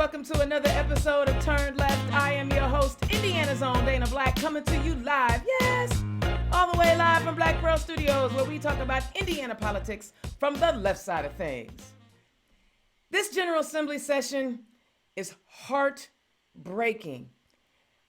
welcome to another episode of Turned Left. I am your host, Indiana's own Dana Black, coming to you live, yes, all the way live from Black Pearl Studios, where we talk about Indiana politics from the left side of things. This General Assembly session is heartbreaking.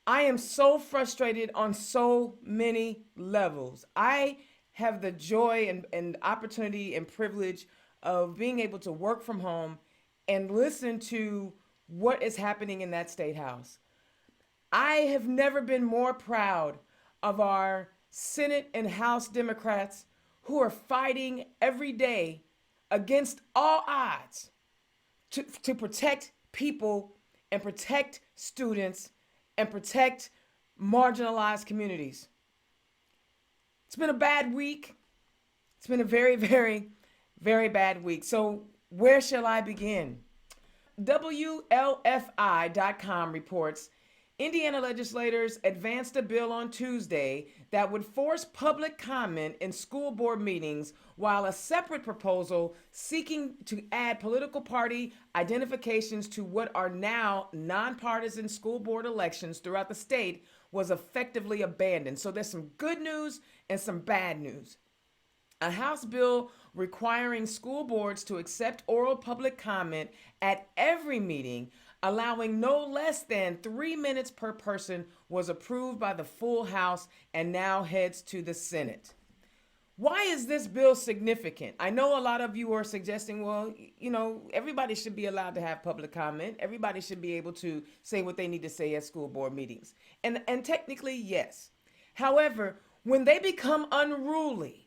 I am so frustrated on so many levels. I have the joy and opportunity and privilege of being able to work from home and listen to what is happening in that state house. I have never been more proud of our Senate and House Democrats who are fighting every day against all odds to protect people and protect students and protect marginalized communities. It's been a bad week. It's been a very, very, very bad week. So where shall I begin? WLFI.com reports Indiana legislators advanced a bill on Tuesday that would force public comment in school board meetings, while a separate proposal seeking to add political party identifications to what are now nonpartisan school board elections throughout the state was effectively abandoned. So there's some good news and some bad news. A House bill requiring school boards to accept oral public comment at every meeting, allowing no less than 3 minutes per person, was approved by the full House and now heads to the Senate. Why is this bill significant? I know a lot of you are suggesting, well, everybody should be allowed to have public comment. Everybody should be able to say what they need to say at school board meetings. And technically, yes. However, when they become unruly,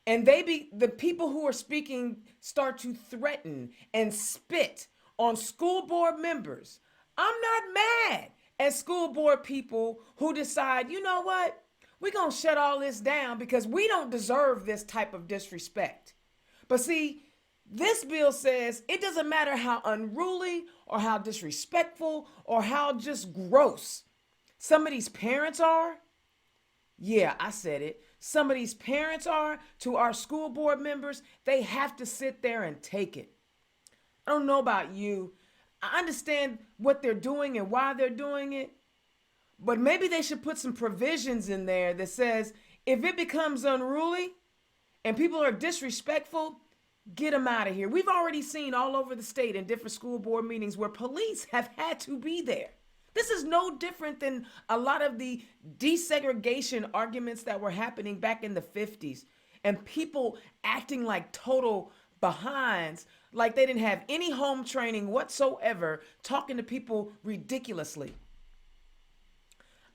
and the people who are speaking start to threaten and spit on school board members, I'm not mad at school board people who decide, you know what, we're going to shut all this down because we don't deserve this type of disrespect. But see, this bill says it doesn't matter how unruly or how disrespectful or how just gross some of these parents are. Yeah, I said it. Some of these parents are to our school board members. They have to sit there and take it. I don't know about you. I understand what they're doing and why they're doing it, but maybe they should put some provisions in there that says if it becomes unruly and people are disrespectful, get them out of here. We've already seen all over the state in different school board meetings where police have had to be there. This is no different than a lot of the desegregation arguments that were happening back in the 50s, and people acting like total behinds, like they didn't have any home training whatsoever, talking to people ridiculously.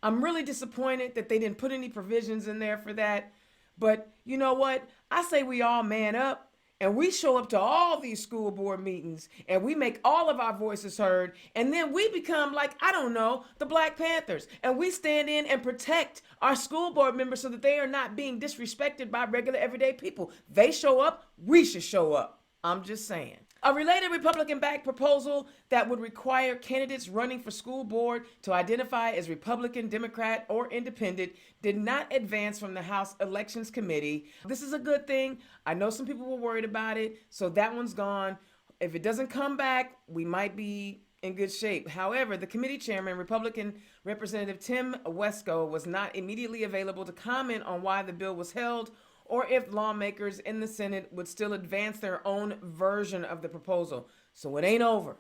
I'm really disappointed that they didn't put any provisions in there for that. But you know what? I say we all man up and we show up to all these school board meetings and we make all of our voices heard. And then we become like, I don't know, the Black Panthers. And we stand in and protect our school board members so that they are not being disrespected by regular everyday people. They show up, we should show up. I'm just saying. A related Republican-backed proposal that would require candidates running for school board to identify as Republican, Democrat, or Independent did not advance from the House Elections Committee. This is a good thing. I know some people were worried about it, so that one's gone. If it doesn't come back, we might be in good shape. However, the committee chairman, Republican Representative Tim Wesco, was not immediately available to comment on why the bill was held or if lawmakers in the Senate would still advance their own version of the proposal. So it ain't over.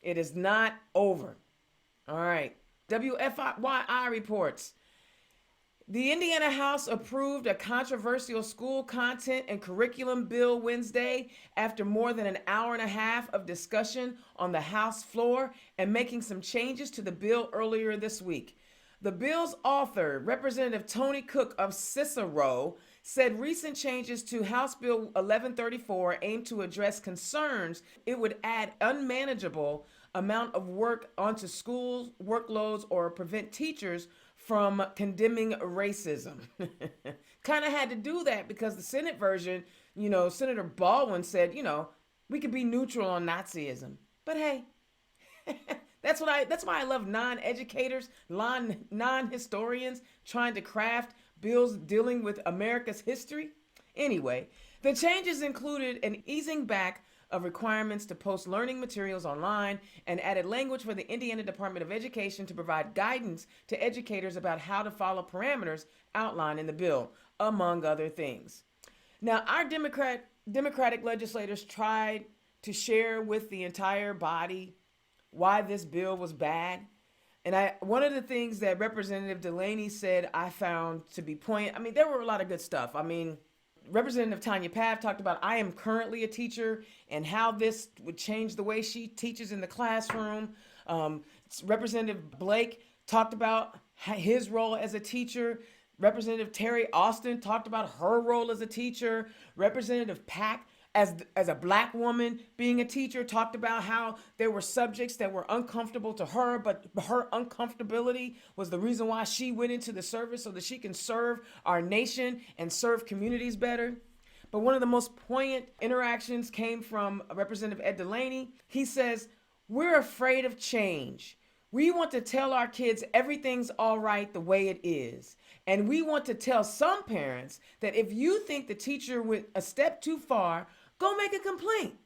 It is not over. All right. WFYI reports. The Indiana House approved a controversial school content and curriculum bill Wednesday after more than an hour and a half of discussion on the House floor and making some changes to the bill earlier this week. The bill's author, Representative Tony Cook of Cicero, said recent changes to House Bill 1134 aim to address concerns it would add unmanageable amount of work onto schools' workloads or prevent teachers from condemning racism. Kind of had to do that because the Senate version, Senator Baldwin said, we could be neutral on Nazism. But hey, that's why I love non-educators, non-historians trying to craft bills dealing with America's history. Anyway, the changes included an easing back of requirements to post learning materials online and added language for the Indiana Department of Education to provide guidance to educators about how to follow parameters outlined in the bill, among other things. Now, our Democratic legislators tried to share with the entire body why this bill was bad. And one of the things that Representative Delaney said I found to be poignant. I mean, there were a lot of good stuff. I mean, Representative Tanya Pav talked about I am currently a teacher and how this would change the way she teaches in the classroom. Representative Blake talked about his role as a teacher. Representative Terry Austin talked about her role as a teacher. Representative Pack, as a black woman being a teacher, talked about how there were subjects that were uncomfortable to her, but her uncomfortability was the reason why she went into the service so that she can serve our nation and serve communities better. But one of the most poignant interactions came from Representative Ed Delaney. He says, "We're afraid of change. We want to tell our kids everything's all right the way it is. And we want to tell some parents that if you think the teacher went a step too far, go make a complaint."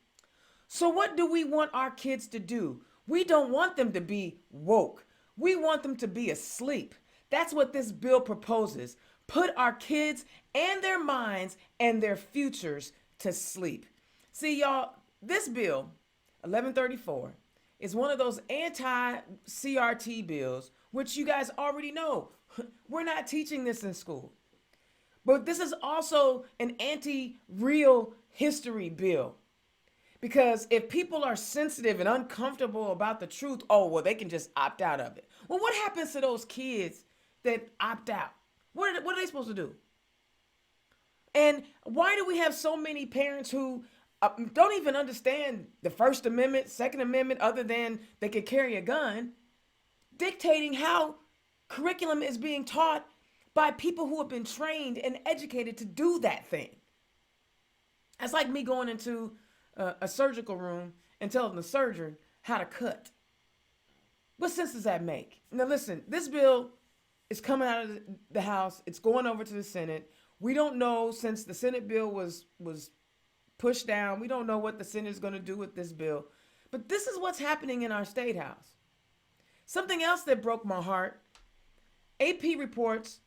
So what do we want our kids to do? We don't want them to be woke. We want them to be asleep. That's what this bill proposes. Put our kids and their minds and their futures to sleep. See, y'all, this bill, 1134, is one of those anti-CRT bills, which you guys already know. We're not teaching this in school. But this is also an anti-real history bill. Because if people are sensitive and uncomfortable about the truth, oh, well, they can just opt out of it. Well, what happens to those kids that opt out? What are they supposed to do? And why do we have so many parents who don't even understand the First Amendment, Second Amendment, other than they could carry a gun, dictating how curriculum is being taught by people who have been trained and educated to do that thing? It's like me going into a surgical room and telling the surgeon how to cut. What sense does that make? Now listen, this bill is coming out of the House. It's going over to the Senate. We don't know, since the Senate bill was pushed down, we don't know what the Senate is going to do with this bill. But this is what's happening in our state house. Something else that broke my heart, AP reports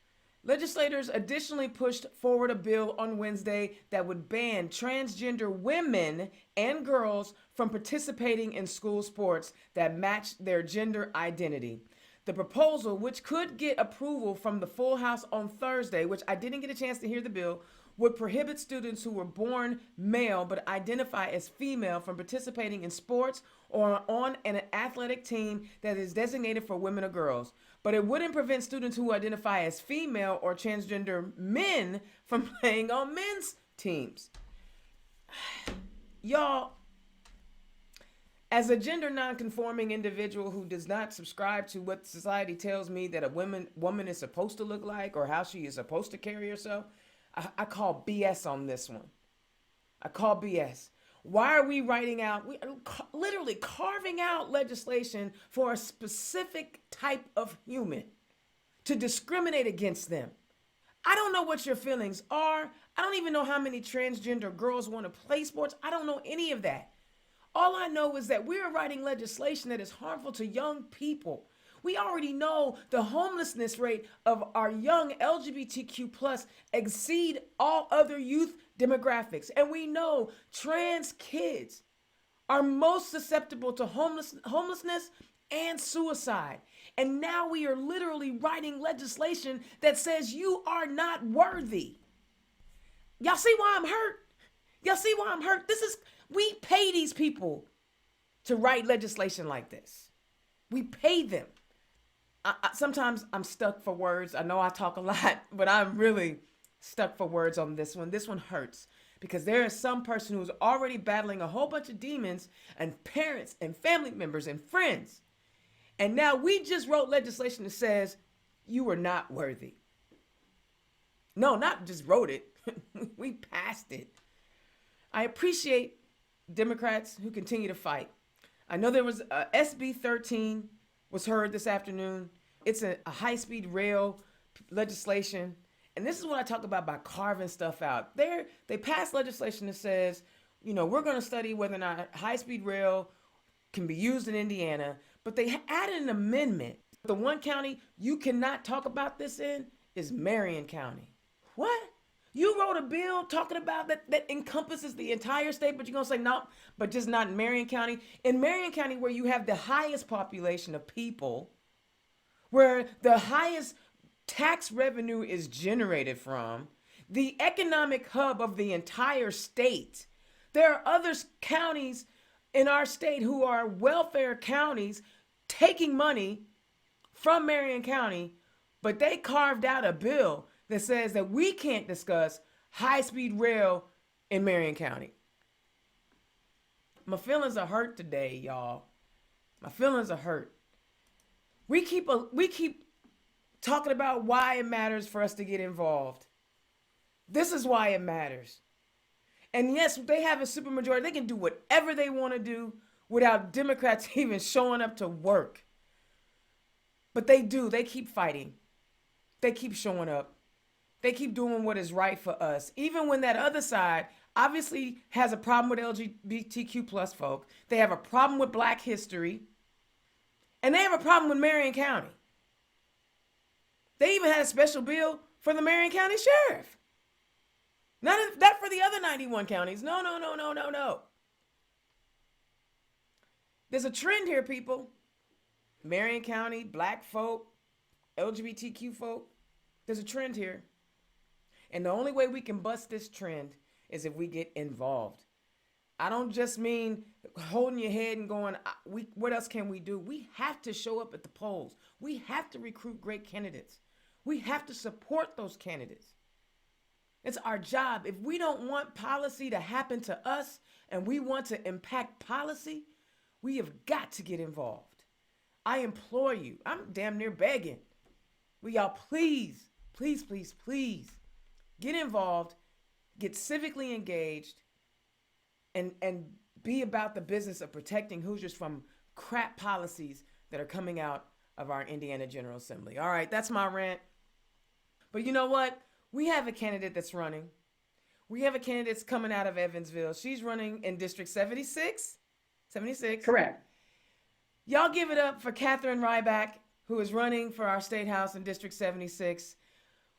legislators additionally pushed forward a bill on Wednesday that would ban transgender women and girls from participating in school sports that match their gender identity. The proposal, which could get approval from the full House on Thursday, which I didn't get a chance to hear the bill, would prohibit students who were born male but identify as female from participating in sports or on an athletic team that is designated for women or girls. But it wouldn't prevent students who identify as female or transgender men from playing on men's teams. Y'all, as a gender nonconforming individual who does not subscribe to what society tells me that a woman is supposed to look like or how she is supposed to carry herself, I call BS on this one. I call BS. Why are we literally carving out legislation for a specific type of human to discriminate against them? I don't know what your feelings are. I don't even know how many transgender girls want to play sports. I don't know any of that. All I know is that we are writing legislation that is harmful to young people. We already know the homelessness rate of our young LGBTQ plus exceed all other youth demographics. And we know trans kids are most susceptible to homelessness and suicide. And now we are literally writing legislation that says you are not worthy. Y'all see why I'm hurt? Y'all see why I'm hurt? We pay these people to write legislation like this. We pay them. Sometimes I'm stuck for words. I know I talk a lot, but I'm really stuck for words on this one. This one hurts because there is some person who's already battling a whole bunch of demons and parents and family members and friends. And now we just wrote legislation that says you are not worthy. No, not just wrote it. We passed it. I appreciate Democrats who continue to fight. I know there was SB 13 was heard this afternoon. It's a high-speed rail legislation. And this is what I talk about by carving stuff out. They passed legislation that says we're going to study whether or not high-speed rail can be used in Indiana, but they added an amendment. The one county you cannot talk about this in is Marion County. What? You wrote a bill talking about that encompasses the entire state, but you're going to say no, but just not in Marion County? In Marion County, where you have the highest population of people, where the highest tax revenue is generated from, the economic hub of the entire state. There are other counties in our state who are welfare counties taking money from Marion County, but they carved out a bill that says that we can't discuss high-speed rail in Marion County. My feelings are hurt today, y'all. My feelings are hurt. We keep talking about why it matters for us to get involved. This is why it matters. And yes, they have a supermajority. They can do whatever they want to do without Democrats even showing up to work. But they do. They keep fighting. They keep showing up. They keep doing what is right for us. Even when that other side obviously has a problem with LGBTQ plus folk. They have a problem with Black history. And they have a problem with Marion County. They even had a special bill for the Marion County Sheriff. Not for the other 91 counties. No. There's a trend here, people. Marion County, Black folk, LGBTQ folk. There's a trend here. And the only way we can bust this trend is if we get involved. I don't just mean holding your head and going, what else can we do? We have to show up at the polls. We have to recruit great candidates. We have to support those candidates. It's our job. If we don't want policy to happen to us and we want to impact policy, we have got to get involved. I implore you. I'm damn near begging. Will y'all please get involved, get civically engaged, and be about the business of protecting Hoosiers from crap policies that are coming out of our Indiana General Assembly. All right, that's my rant. But you know what? We have a candidate that's running. We have a candidate that's coming out of Evansville. She's running in District 76. 76. Correct. Y'all give it up for Katherine Rybak, who is running for our state house in District 76.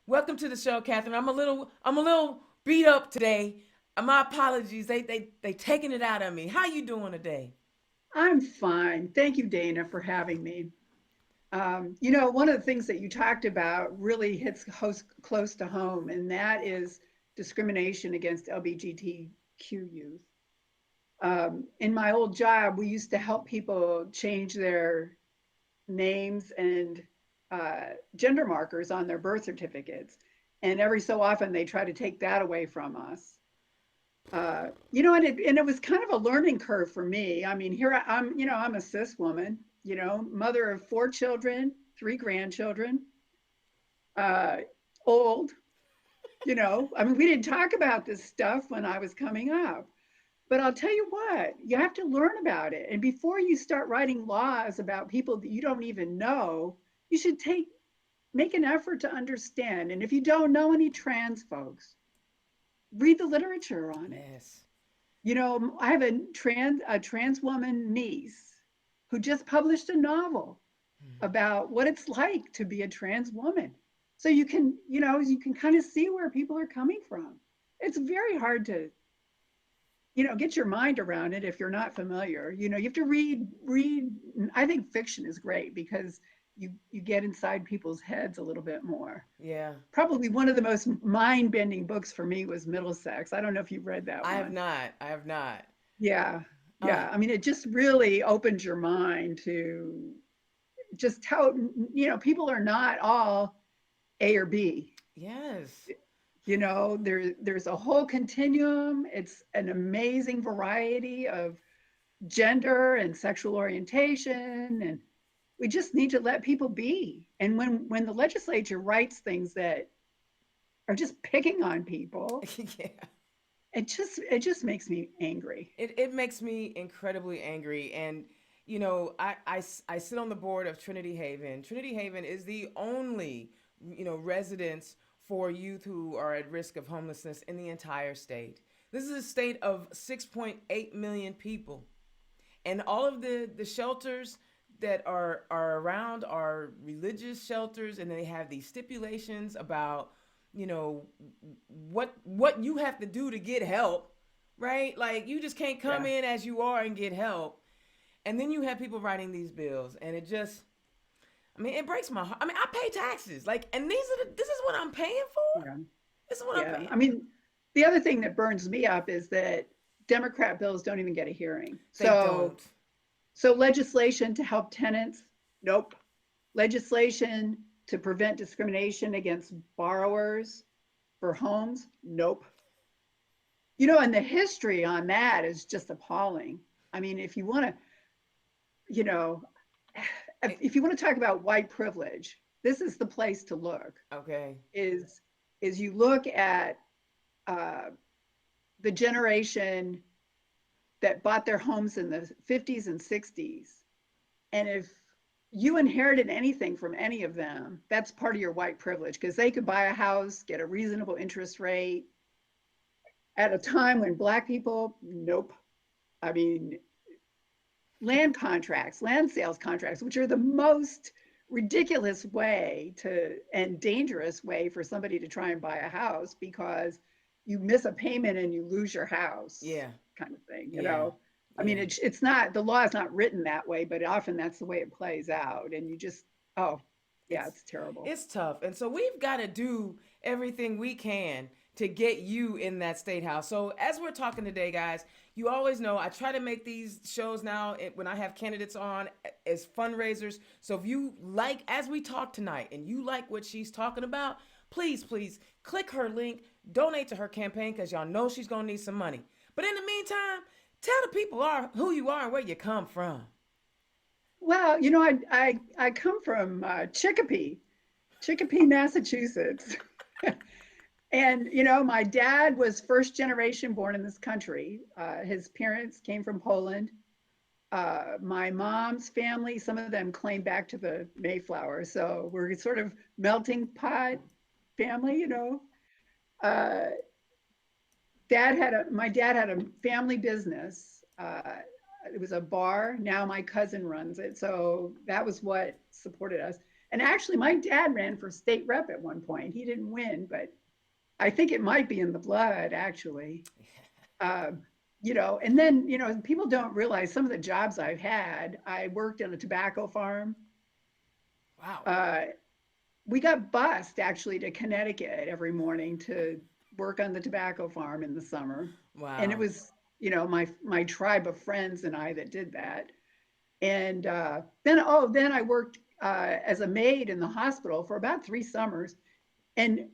Welcome to the show, Katherine. I'm a little beat up today. My apologies. They taking it out of me. How you doing today? I'm fine. Thank you, Dana, for having me. One of the things that you talked about really hits close to home, and that is discrimination against LGBTQ youth. In my old job, we used to help people change their names and gender markers on their birth certificates. And every so often they try to take that away from us. And it was kind of a learning curve for me. I mean, here I'm a cis woman, mother of 4 children, 3 grandchildren, old, we didn't talk about this stuff when I was coming up. But I'll tell you what, you have to learn about it. And before you start writing laws about people that you don't even know, you should make an effort to understand. And if you don't know any trans folks, read the literature on it. Yes. I have a trans woman niece who just published a novel about what it's like to be a trans woman. So you can kind of see where people are coming from. It's very hard to get your mind around it if you're not familiar. You have to read. I think fiction is great because you get inside people's heads a little bit more. Yeah. Probably one of the most mind-bending books for me was Middlesex. I don't know if you've read that one. I have not. Yeah. I mean, it just really opens your mind to just how, people are not all A or B. Yes. There's a whole continuum. It's an amazing variety of gender and sexual orientation, and we just need to let people be. And when the legislature writes things that are just picking on people, Yeah. it just makes me angry. It makes me incredibly angry. And I sit on the board of Trinity Haven. Trinity Haven is the only residence for youth who are at risk of homelessness in the entire state. This is a state of 6.8 million people. And all of the shelters that are around are religious shelters, and they have these stipulations about, you know, what you have to do to get help, right? Like you just can't come Yeah. in as you are and get help. And then you have people writing these bills, and it just, I mean, it breaks my heart. I mean, I pay taxes, like, and this is what I'm paying for. Yeah. This is what I'm Yeah. paying I for. mean, the other thing that burns me up is that Democrat bills don't even get a hearing. They So, don't. so legislation to help tenants, nope. Legislation to prevent discrimination against borrowers for homes, nope. And the history on that is just appalling. I mean, if you want to, you know, if you want to talk about white privilege, this is the place to look. Okay. Is you look at uh, the generation that bought their homes in the 50s and 60s, and if you inherited anything from any of them, that's part of your white privilege because they could buy a house, get a reasonable interest rate at a time when Black people, nope. I mean, land sales contracts, which are the most ridiculous way to and dangerous way for somebody to try and buy a house because you miss a payment and you lose your house Yeah. kind of thing, Yeah. I mean, Yeah. it's not, the law is not written that way, but often that's the way it plays out. And you just, oh, yeah, It's it's terrible. it's tough. And so we've got to do everything we can to get you in that state house. So as we're talking today, guys, you always know I try to make these shows now when I have candidates on as fundraisers. So if you like, as we talk tonight, and you like what she's talking about, please click her link, donate to her campaign because y'all know she's gonna need some money. But in the meantime, tell the people who you are and where you come from. Well, I come from Chicopee, Massachusetts. And, my dad was first generation born in this country. His parents came from Poland. My mom's family, some of them claim back to the Mayflower. So we're sort of melting pot family. Uh, my dad had a family business. It was a bar. Now my cousin runs it. So that was what supported us. And actually, my dad ran for state rep at one point. He didn't win, but I think it might be in the blood, actually. Uh, and then, people don't realize some of the jobs I've had. I worked on a tobacco farm. Wow. Uh, we got bused actually to Connecticut every morning to work on the tobacco farm in the summer. And it Wow. was, my tribe of friends and I that did that. And then I worked as a maid in the hospital for about 3 summers and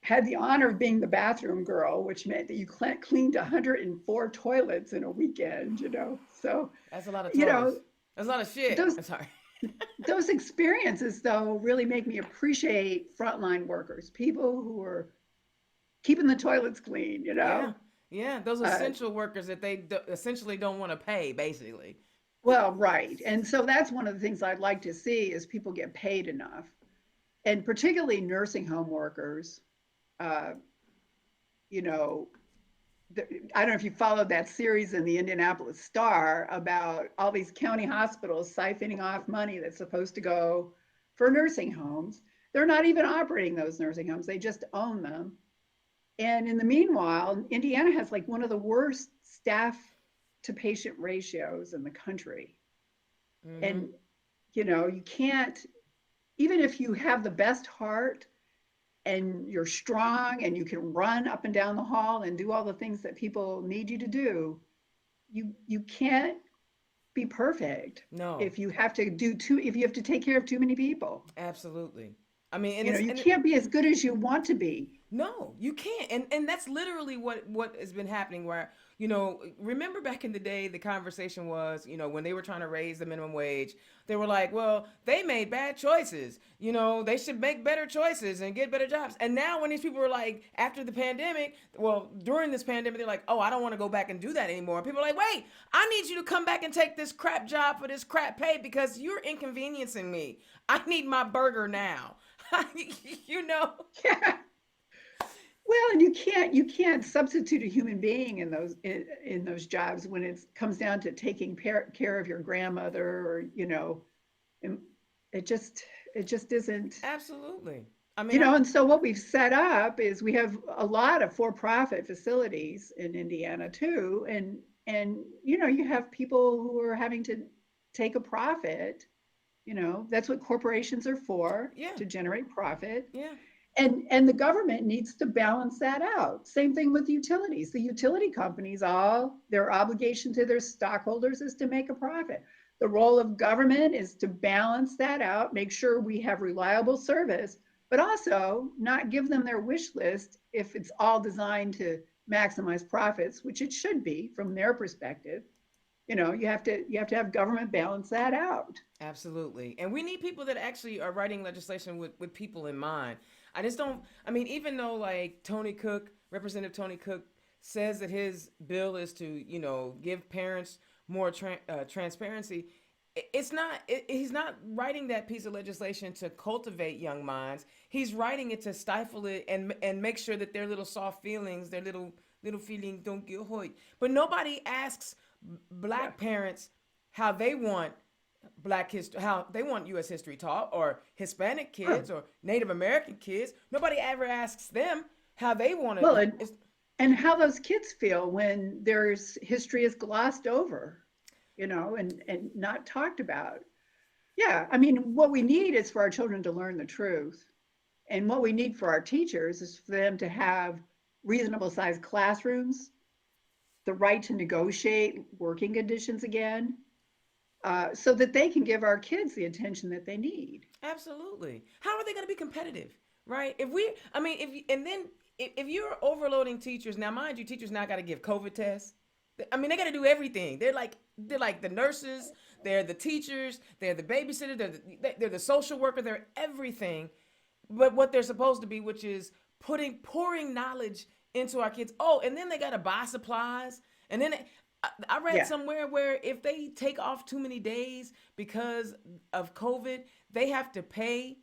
had the honor of being the bathroom girl, which meant that you cleaned 104 toilets in a weekend. So, That's a lot of you toys. know, That's a lot of shit. those I'm sorry. those experiences though really make me appreciate frontline workers, people who are keeping the toilets clean. Yeah. Yeah. Those Uh, essential workers that they essentially don't want to pay, basically. well, right, and so that's one of the things I'd like to see is people get paid enough, and particularly nursing home workers. Uh, you know, I don't know if you followed that series in the Indianapolis Star about all these county hospitals siphoning off money that's supposed to go for nursing homes. They're not even operating those nursing homes, they just own them. And in the meanwhile, Indiana has like one of the worst staff to patient ratios in the country. Mm-hmm. And, you can't, even if you have the best heart, and you're strong and you can run up and down the hall and do all the things that people need you to do, you can't be perfect No. if you have to if you have to take care of too many people. Absolutely. I mean, You can't be as good as you want to be. no, you can't. And that's literally what has been happening where, remember back in the day the conversation was, when they were trying to raise the minimum wage, they were like, well, they made bad choices. They should make better choices and get better jobs. And now when these people are like after the pandemic, well, during this pandemic, they're like, oh, I don't want to go back and do that anymore. People are like, wait, I need you to come back and take this crap job for this crap pay because you're inconveniencing me. I need my burger now. you know Yeah. Well, and you can't substitute a human being in those jobs when it comes down to taking care of your grandmother, or and it just it just isn't. Absolutely. I mean, And so what we've set up is we have a lot of for-profit facilities in Indiana too, and you have people who are having to take a profit. That's what corporations are for, yeah, to generate profit. yeah, And the government needs to balance that out. Same thing with utilities. The utility companies, all their obligation to their stockholders is to make a profit. The role of government is to balance that out, make sure we have reliable service, but also not give them their wish list if it's all designed to maximize profits, which it should be from their perspective. You have to have government balance that out. absolutely. And we need people that actually are writing legislation with people in mind. I just don't, I mean, even though like Tony Cook, Representative Tony Cook, says that his bill is to, give parents more transparency, it's not, he's not writing that piece of legislation to cultivate young minds. He's writing it to stifle it and make sure that their little soft feelings, their little feelings don't get hurt. But nobody asks Yeah. black parents how they want black history, how they want U.S. history taught, or Hispanic Sure. kids or Native American kids. Nobody ever asks them how they want Well, to. and how those kids feel when there's history is glossed over, and not talked about. Yeah, I mean, what we need is for our children to learn the truth. And what we need for our teachers is for them to have reasonable sized classrooms, the right to negotiate working conditions again, so that they can give our kids the attention that they need. Absolutely. How are they going to be competitive, right? If we, I mean, and then if you're overloading teachers now, mind you, teachers now got to give COVID tests. I mean, they got to do everything. They're like the nurses, they're the teachers, they're the babysitter, they're the social worker, they're everything. But what they're supposed to be, which is pouring knowledge into our kids. Oh, and then they got to buy supplies, and then I read Yeah. somewhere where if they take off too many days because of COVID, they have to pay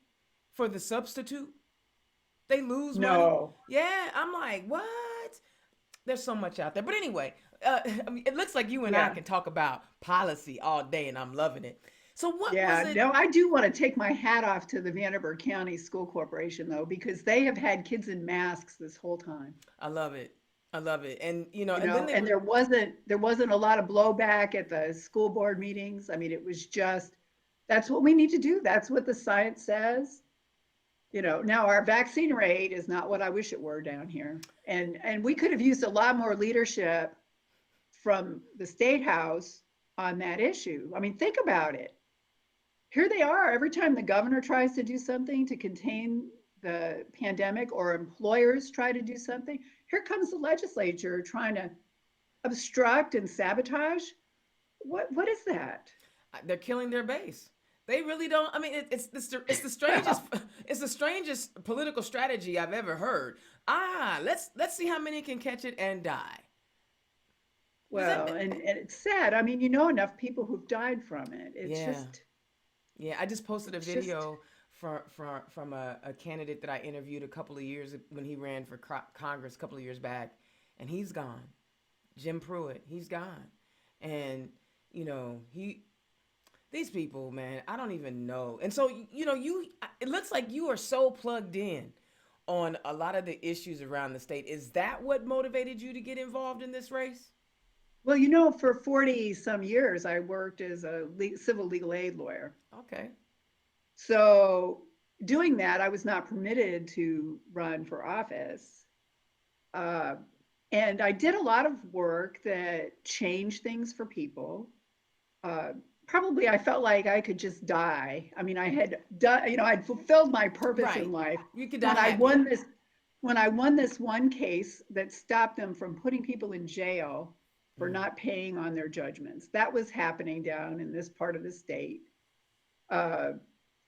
for the substitute. They lose money. No. Yeah, I'm like, what? There's so much out there. But anyway, I mean, it looks like you and I Yeah. can talk about policy all day, and I'm loving it. So, what was Yeah, it? no, I do want to take my hat off to the Vanderburgh County School Corporation, though, because they have had kids in masks this whole time. I love it. I love it. And, and then they And were, there wasn't a lot of blowback at the school board meetings. I mean, it was just, that's what we need to do. That's what the science says. Now our vaccine rate is not what I wish it were down here. And we could have used a lot more leadership from the state house on that issue. I mean, think about it. Here they are, every time the governor tries to do something to contain the pandemic, or employers try to do something, here comes the legislature trying to obstruct and sabotage. What is that? they're killing their base. They really don't. I mean, it's the strangest Well, it's the strangest political strategy I've ever heard. Let's see how many can catch it and die. Does well, that? and it's sad. I mean, enough people who've died from it. It's Yeah. just Yeah, I just posted a it's just video from a candidate that I interviewed a couple of years when he ran for Congress a couple of years back, and he's gone. Jim Pruitt, he's gone, and he these people, man, I don't even know. And so it looks like you are so plugged in on a lot of the issues around the state. Is that what motivated you to get involved in this race? well, for 40 some years, I worked as a civil legal aid lawyer. Okay. So doing that, I was not permitted to run for office. Uh, and I did a lot of work that changed things for people. Uh, Probably I felt like I could just die. I mean, I had done, I'd fulfilled my purpose in Right. life You could die when I happy. won this, when I won this one case that stopped them from putting people in jail for Mm. not paying on their judgments. That was happening down in this part of the state. Uh,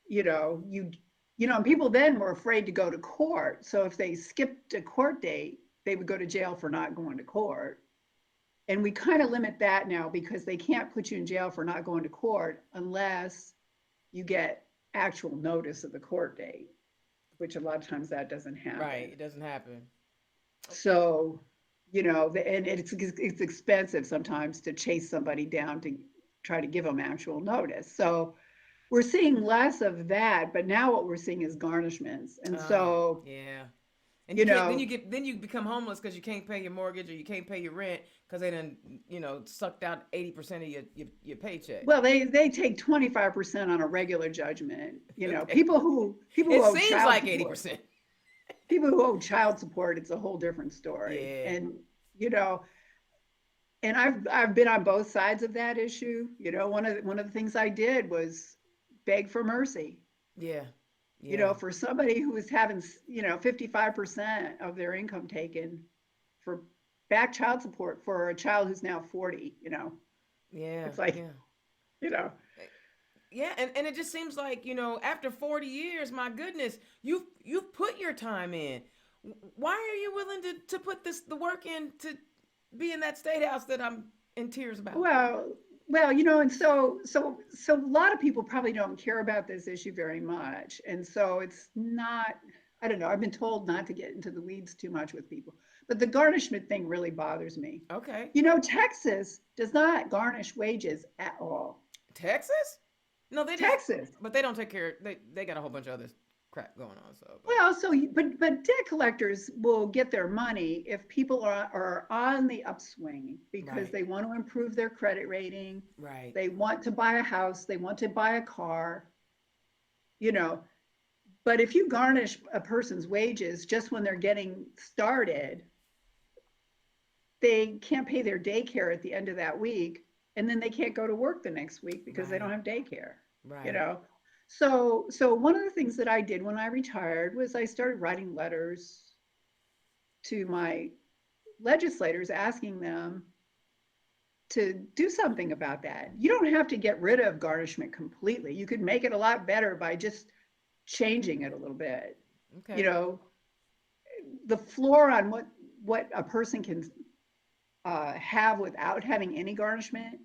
you know, you and people then were afraid to go to court. So if they skipped a court date, they would go to jail for not going to court. And we kind of limit that now because they can't put you in jail for not going to court unless you get actual notice of the court date, which a lot of times that doesn't Right. happen. It doesn't happen. So, and it's expensive sometimes to chase somebody down to try to give them actual notice. So we're seeing less of that, but now what we're seeing is garnishments. And so, Yeah. And you you can't. know, Then you become homeless because you can't pay your mortgage or you can't pay your rent because they done sucked out 80% of your paycheck. well, they take 25% on a regular judgment. Okay. People who It owe seems child like support, 80%. it's a whole different story. Yeah. And you know, and I've been on both sides of that issue. One of the things I did was beg for mercy. Yeah. Yeah. For somebody who was having 55% of their income taken for back child support for a child who's now 40. Yeah. It's like, Yeah. you know, Yeah, and it just seems like, after 40 years, my goodness, you've put your time in. Why are you willing to put the work in to be in that state house that I'm in tears about? well, and so a lot of people probably don't care about this issue very much. And so it's not, I don't know, I've been told not to get into the weeds too much with people. But the garnishment thing really bothers me. Okay. Texas does not garnish wages at all. Texas? No, they just Texas. but they don't take care. They got a whole bunch of other crap going on. So, but Well, but debt collectors will get their money if people are on the upswing because right, they want to improve their credit rating, right, they want to buy a house, they want to buy a car, you know. But if you garnish a person's wages just when they're getting started, they can't pay their daycare at the end of that week, and then they can't go to work the next week because they don't right, have daycare, you right. know. So one of the things that I did when I retired was I started writing letters to my legislators asking them to do something about that. You don't have to get rid of garnishment completely. You could make it a lot better by just changing it a little bit. You Okay, know, the floor on what a person can have without having any garnishment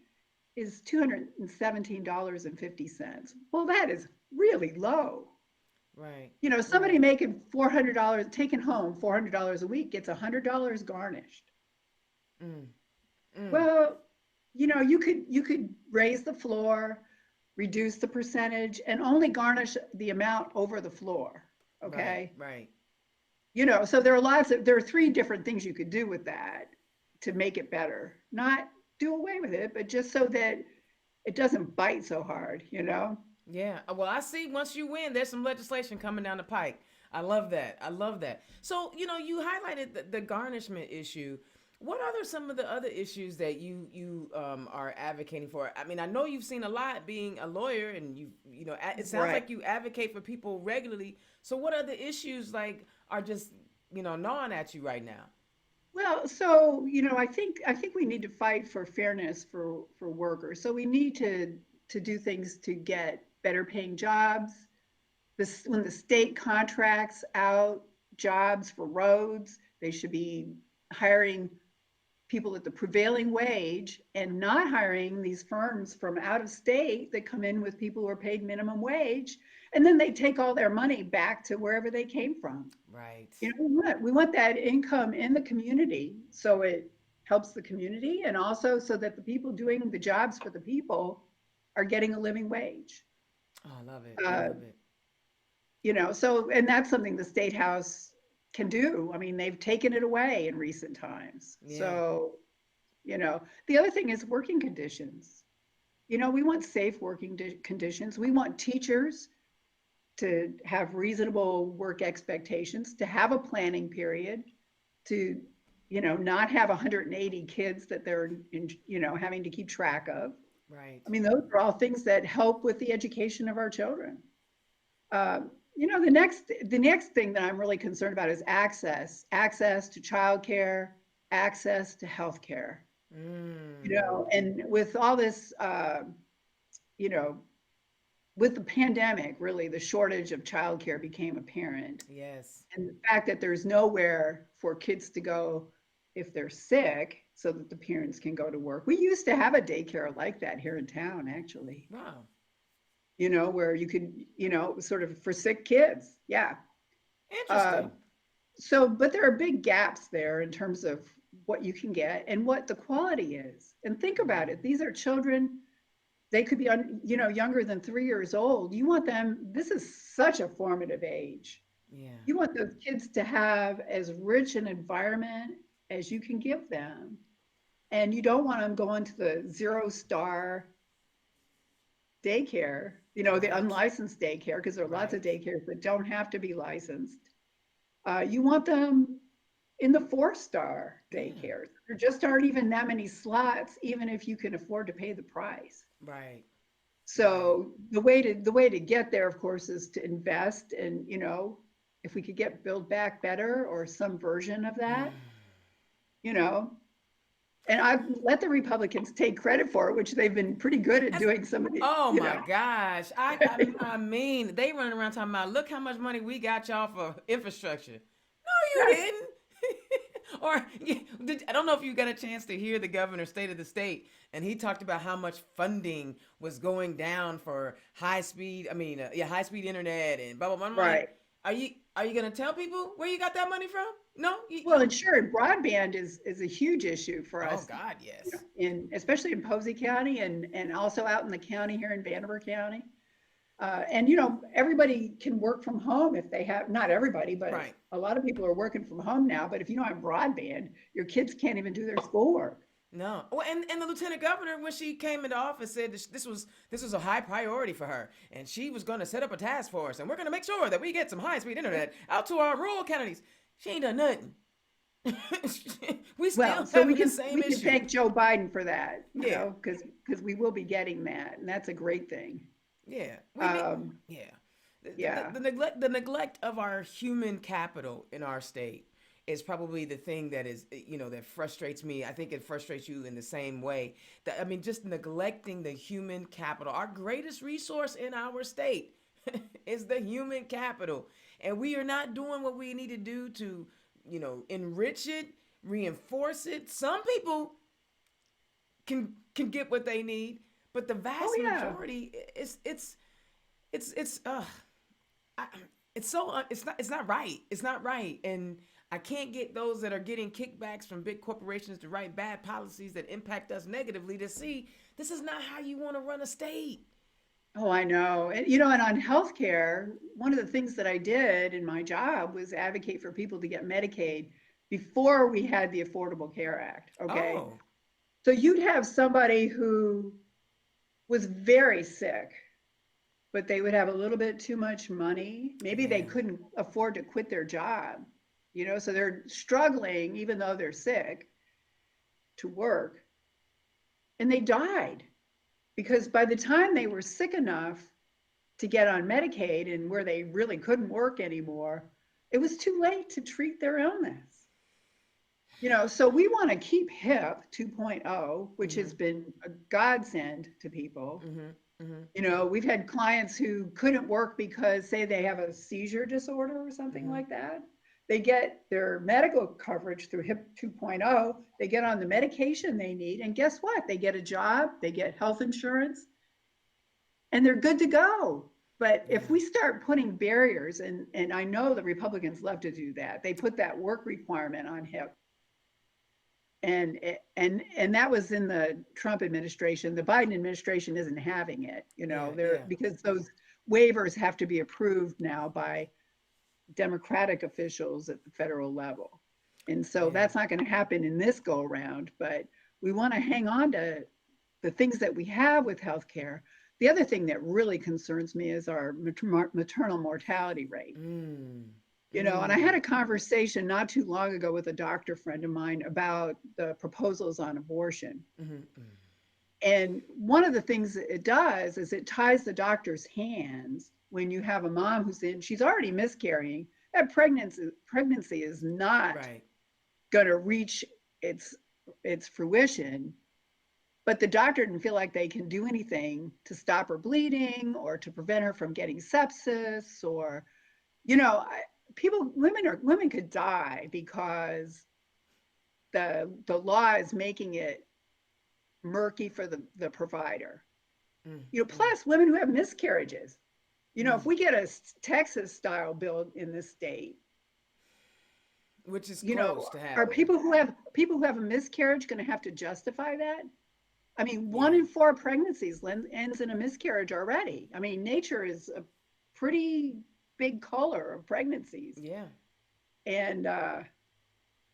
is $217.50. Well, that is really low. right, Somebody right. making $400, taking home $400 a week gets $100 garnished. Mm, mm. Well, you could raise the floor, reduce the percentage, and only garnish the amount over the floor. Right, Okay. right. So there are three different things you could do with that to make it better. Not do away with it, but just so that it doesn't bite so hard. Yeah. Well, I see once you win, there's some legislation coming down the pike. I love that. I love that. So, you highlighted the garnishment issue. What are some of the other issues that you are advocating for? I mean, I know you've seen a lot being a lawyer, and it sounds Right. like you advocate for people regularly. So, what other issues like are just gnawing at you right now? Well, so I think we need to fight for fairness for workers. So we need to do things to get better paying jobs. When the state contracts out jobs for roads, they should be hiring people at the prevailing wage and not hiring these firms from out of state that come in with people who are paid minimum wage, and then they take all their money back to wherever they came from. Right. We want that income in the community so it helps the community, and also so that the people doing the jobs for the people are getting a living wage. Oh, I love it. I Uh, love it. so, and that's something the state house can do. I mean, they've taken it away in recent times. Yeah. So, the other thing is working conditions. We want safe working conditions. We want teachers to have reasonable work expectations, to have a planning period, to not have 180 kids that they're having to keep track of. Right. I mean, those are all things that help with the education of our children. The next thing that I'm really concerned about is access to childcare, access to healthcare. Mm. And with all this, you know, with the pandemic, really the shortage of childcare became apparent. Yes. And the fact that there's nowhere for kids to go if they're sick so that the parents can go to work. We used to have a daycare like that here in town, actually, Wow. where you could, sort of for sick kids. Yeah. Interesting. Uh, So, but there are big gaps there in terms of what you can get and what the quality is. And think about it. These are children, they could be younger than 3 years old. You want them, this is such a formative age. Yeah. You want those kids to have as rich an environment as you can give them. And you don't want them going to the 0-star daycare, the Right. unlicensed daycare, because there are lots of Right. daycares that don't have to be licensed. You want them in the 4-star Yeah. daycares. There just aren't even that many slots, even if you can afford to pay the price. Right. Right. So the way to get there, of course, is to invest, and if we could get Build Back Better or some version of that, you know, and I let the Republicans take credit for it, which they've been pretty good at That's, doing some of the, oh my gosh. I mean, they running around talking about, look how much money we got y'all for infrastructure. No, you right, didn't. Or I don't know if you got a chance to hear the governor's state of the state, and he talked about how much funding was going down for high speed. I mean, yeah, high speed internet and blah blah blah. I'm like, right. are you gonna tell people where you got that money from? No, Well, and sure, broadband is a huge issue for oh us, God, yes. in especially in Posey County and also out in the county here in Vanderbilt County. And everybody can work from home if they have, not everybody, but Right. a lot of people are working from home now. But if you don't have broadband, your kids can't even do their schoolwork. No. Well, and the lieutenant governor, when she came into office, said this was a high priority for her, and she was going to set up a task force, and we're going to make sure that we get some high speed internet out to our rural counties. She ain't done nothing. We Well, still so we having the can same we can issue. thank Joe Biden for that, Yeah. because we will be getting that, and that's a great thing. Yeah. We need. Um, Yeah. yeah. The neglect of our human capital in our state is probably the thing that is that frustrates me. I think it frustrates you in the same way. That, I mean, just neglecting the human capital. Our greatest resource in our state is the human capital, and we are not doing what we need to do to enrich it, reinforce it. Some people can get what they need, but the Oh vast yeah. majority, it's I, it's so it's not right. It's not right, and I can't get those that are getting kickbacks from big corporations to write bad policies that impact us negatively to see this is not how you want to run a state. Oh, I know. And on healthcare, one of the things that I did in my job was advocate for people to get Medicaid before we had the Affordable Care Act. Okay. Oh, So you'd have somebody who was very sick, but they would have a little bit too much money. Maybe they yeah, couldn't afford to quit their job, so they're struggling, even though they're sick, to work. And they died because by the time they were sick enough to get on Medicaid and where they really couldn't work anymore, it was too late to treat their illness. So we want to keep HIP 2.0, which has mhm, been a godsend to people. mhm, mhm, We've had clients who couldn't work because, say, they have a seizure disorder or something mhm, like that. They get their medical coverage through HIP 2.0. They get on the medication they need. And guess what? They get a job, they get health insurance, and they're good to go. But if yeah, we start putting barriers, and I know the Republicans love to do that, they put that work requirement on HIP. And that was in the Trump administration. The Biden administration isn't having it, yeah, there, yeah, because those waivers have to be approved now by Democratic officials at the federal level. And so yeah, that's not going to happen in this go around, but we want to hang on to the things that we have with healthcare. The other thing that really concerns me is our maternal mortality rate. mm, And I had mm, a conversation not too long ago with a doctor friend of mine about the proposals on abortion. mhm, mm, And one of the things that it does is it ties the doctor's hands when you have a mom she's already miscarrying. That pregnancy is not right, going to reach its its fruition, but the doctor didn't feel like they can do anything to stop her bleeding or to prevent her from getting sepsis, or you know women could die because the law is making it murky for the provider. mm, mm, Plus women who have miscarriages. If mm, we get a Texas style bill in this state, which is You know, close to are happening. people who have a miscarriage going to have to justify that? I mean, one Yeah, in four pregnancies ends in a miscarriage already. I mean, nature is a pretty big color of pregnancies. yeah. And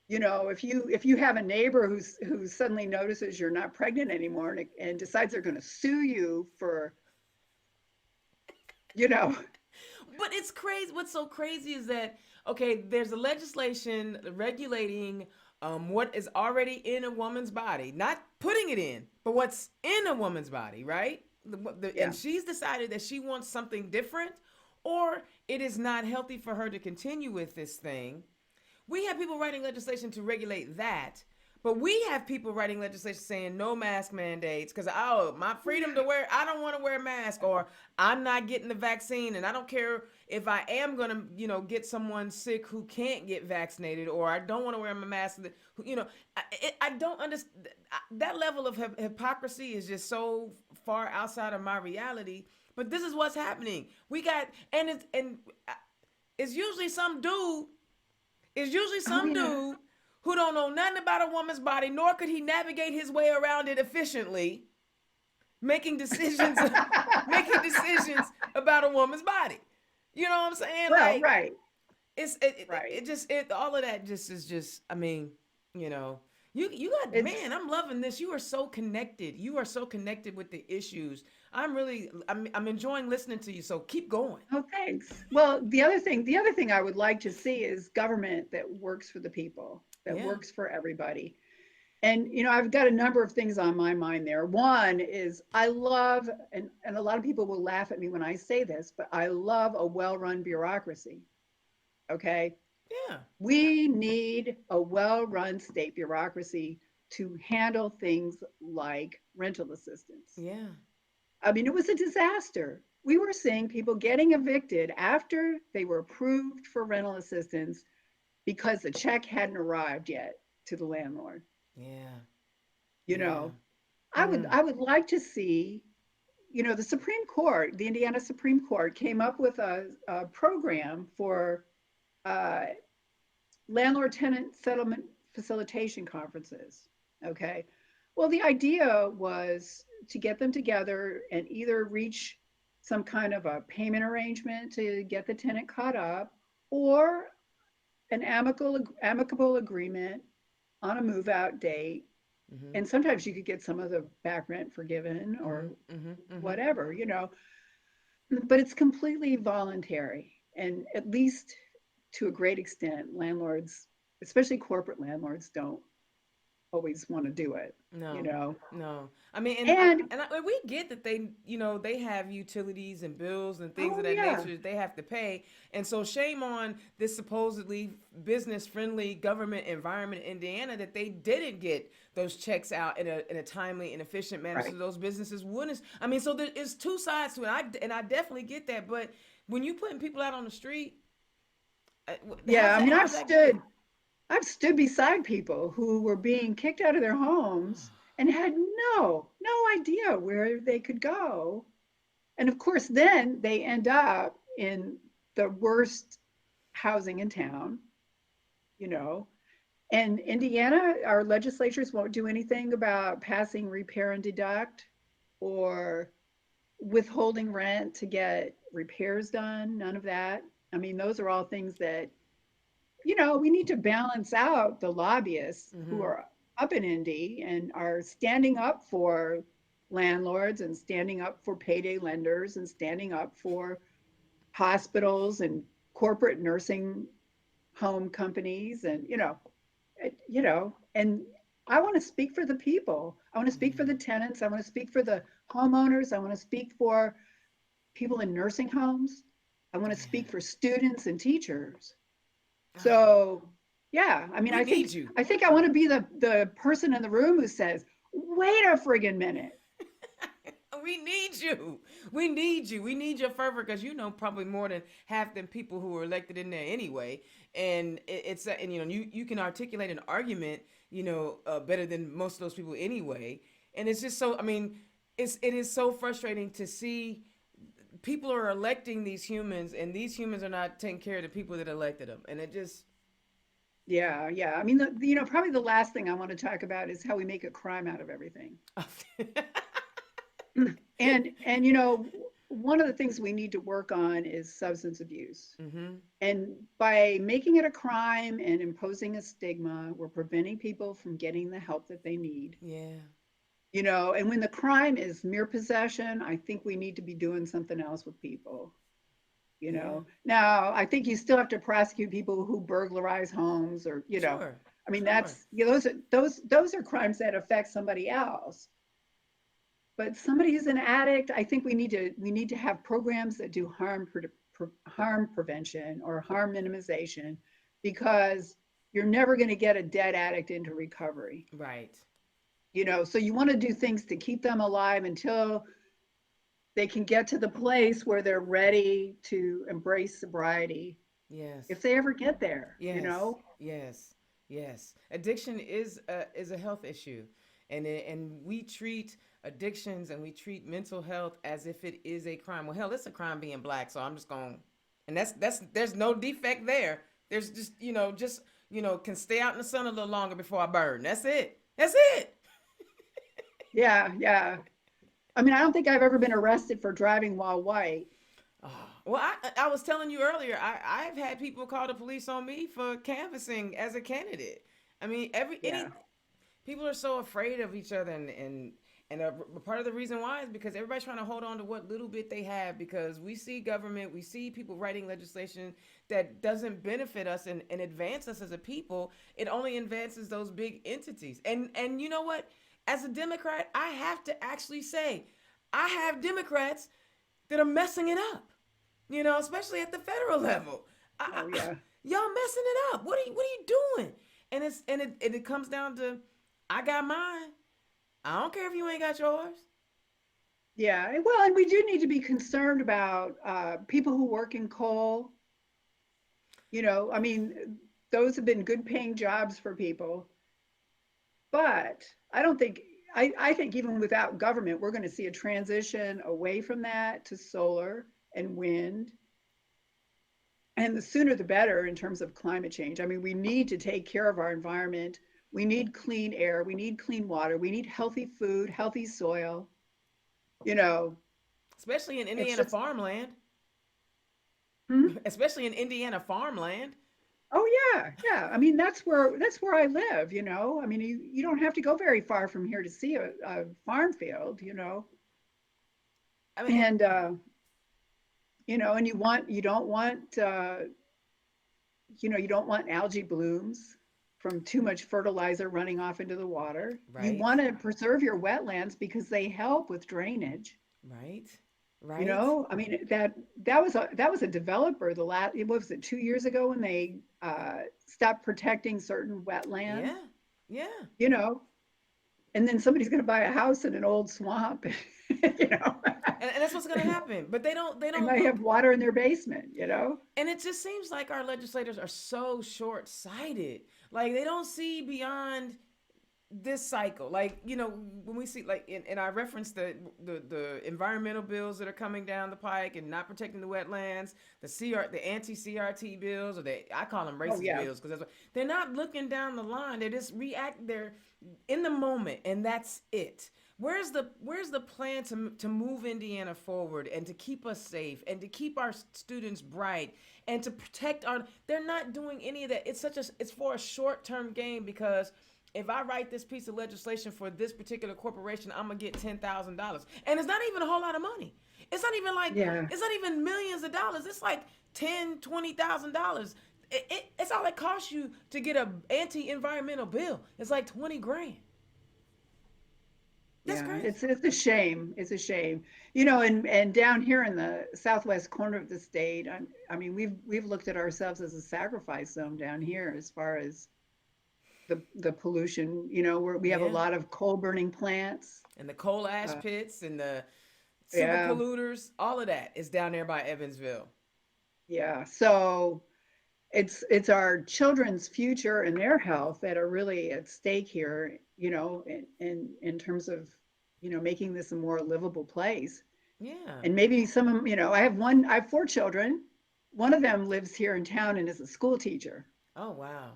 you know, if you have a neighbor who suddenly notices you're not pregnant anymore and decides they're going to sue you for, you know, But it's crazy. What's so crazy is that okay, there's a legislation regulating what is already in a woman's body, not putting it in, but what's in a woman's body, right? And yeah. she's decided that she wants something different, or it is not healthy for her to continue with this thing. We have people writing legislation to regulate that, but we have people writing legislation saying no mask mandates because oh my freedom to wear I don't want to wear a mask or I'm not getting the vaccine and I don't care if I am gonna get someone sick who can't get vaccinated or I don't want to wear my mask. I don't understand that level of hypocrisy is just so far outside of my reality. But this is what's happening. We got it's usually some dude is usually Oh some yeah. dude who don't know nothing about a woman's body, nor could he navigate his way around it efficiently, making decisions, making decisions about a woman's body. You know what I'm saying? Well, Like right, it right. just all of that just is just. I mean, you know, you got man. It's I'm loving this. You are so connected. You are so connected with the issues. I'm enjoying listening to you. So keep going. Oh, thanks. Well, the other thing I would like to see is government that works for the people, that Yeah. works for everybody. And you know, I've got a number of things on my mind there. One is I love, and a lot of people will laugh at me when I say this, but I love a well-run bureaucracy. Okay. Yeah. We need a well-run state bureaucracy to handle things like rental assistance. Yeah. I mean, it was a disaster. We were seeing people getting evicted after they were approved for rental assistance because the check hadn't arrived yet to the landlord. Yeah. You Yeah. know, Mm. I would like to see, you know, the Supreme Court, the Indiana Supreme Court came up with a program for uh, landlord tenant settlement facilitation conferences. Okay. Well, the idea was to get them together and either reach some kind of a payment arrangement to get the tenant caught up or an amicable agreement on a move out date. Mhm. And sometimes you could get some of the back rent forgiven Mhm. or Mhm. Mhm. whatever, you know, but it's completely voluntary. And at least to a great extent, landlords, especially corporate landlords, don't always want to do it, you No, know. no. I mean, And we get that they have utilities and bills and things of oh that yeah, nature that they have to pay, and so shame on this supposedly business-friendly government environment in Indiana that they didn't get those checks out in a timely and efficient manner, so right. those businesses wouldn't. I mean, so there is two sides to it. I definitely get that, but when you putting people out on the street, Yeah, I mean, how's that good? I've stood beside people who were being kicked out of their homes and had no idea where they could go. And of course, then they end up in the worst housing in town, you know. And Indiana, our legislatures won't do anything about passing repair and deduct or withholding rent to get repairs done. None of that. I mean, those are all things that, you know, we need to balance out the lobbyists who Mm-hmm. are up in Indy and are standing up for landlords and standing up for payday lenders and standing up for hospitals and corporate nursing home companies and you know, and I want to speak for the people. I want to speak for Yeah. the tenants. I want to speak for the homeowners. I want to speak for people in nursing homes. I want to Yeah. speak for students and teachers. Ah, So, yeah, I mean, we need you. I think I want to be the person in the room who says, "Wait a friggin' minute." We need you. We need you. We need your fervor because you know probably more than half the people who were elected in there anyway. And it's and you can articulate an argument better than most of those people anyway. And it's just so I mean it is so frustrating to see people are electing these humans and these humans are not taking care of the people that elected them. And it just Yeah, yeah. I mean, probably the last thing I want to talk about is how we make a crime out of everything. And one of the things we need to work on is substance abuse. Mm-hmm. And by making it a crime and imposing a stigma, we're preventing people from getting the help that they need. Yeah. And when the crime is mere possession, I think we need to be doing something else with people. Yeah. Now I think you still have to prosecute people who burglarize homes, or Sure. I mean, Sure. that's those are crimes that affect somebody else. But somebody who's an addict, I think we need to have programs that do harm prevention or harm minimization, because you're never going to get a dead addict into recovery. Right. So you want to do things to keep them alive until they can get to the place where they're ready to embrace sobriety, Yes. if they ever get there, Yes, yes, yes. Addiction is a health issue, and we treat addictions and we treat mental health as if it is a crime. Well, hell, it's a crime being black, so I'm just going, and that's there's no defect there. There's just can stay out in the sun a little longer before I burn. That's it. That's it. Yeah, yeah. I mean, I don't think I've ever been arrested for driving while white. Oh, well, I was telling you earlier, I've had people call the police on me for canvassing as a candidate. I mean, any Yeah. people are so afraid of each other, and part of the reason why is because everybody's trying to hold on to what little bit they have, because we see government, we see people writing legislation that doesn't benefit us and advance us as a people. It only advances those big entities. And you know what? As a Democrat, I have to actually say, I have Democrats that are messing it up. Especially at the federal level. Oh, yeah. Y'all messing it up. What are you doing? And it comes down to, I got mine. I don't care if you ain't got yours. Yeah. Well, and we do need to be concerned about people who work in coal. I mean, those have been good paying jobs for people. But I don't think, I think even without government, we're going to see a transition away from that to solar and wind. And the sooner the better in terms of climate change. I mean, we need to take care of our environment. We need clean air. We need clean water. We need healthy food, healthy soil. You know, Especially in it's Indiana just, farmland. hmm? Especially in Indiana farmland. Oh yeah, yeah. I mean, that's where I live. I mean, you don't have to go very far from here to see a farm field. I mean, And you don't want algae blooms from too much fertilizer running off into the water. You right, want to preserve your wetlands because they help with drainage. right, right. I mean, that was a developer what was it, 2 years ago, when they stopped protecting certain wetlands, Yeah, yeah. you know, and then somebody's going to buy a house in an old swamp, you know, And that's what's gonna happen. But they they don't might have look. water in their basement. And it just seems like our legislators are so short sighted. Like they don't see beyond this cycle. Like, when we see, like, and I referenced the environmental bills that are coming down the pike and not protecting the wetlands, the anti CRT bills, or I call them Oh racist yeah. bills, because they're not looking down the line. They just react. They're in the moment, and that's it. Where's the plan to move Indiana forward and to keep us safe and to keep our students bright and to protect our? They're not doing any of that. It's for a short term gain, because if I write this piece of legislation for this particular corporation, I'm gonna get $10,000, and it's not even a whole lot of money. It's not even like Yeah. it's not even millions of dollars. It's like $10,000, $20,000. It's all it costs you to get a anti-environmental bill. It's like 20 grand. That's Yeah, crazy. it's a shame. It's a shame. And down here in the southwest corner of the state, I mean, we've looked at ourselves as a sacrifice zone down here as far as the pollution. Where we have a Yeah. lot of coal burning plants. And the coal ash Uh, pits and the super yeah, polluters, all of that is down there by Evansville. yeah. So it's our children's future and their health that are really at stake here. In terms of making this a more livable place. Yeah. And maybe I have 4 children. One of them lives here in town and is a school teacher. Oh wow.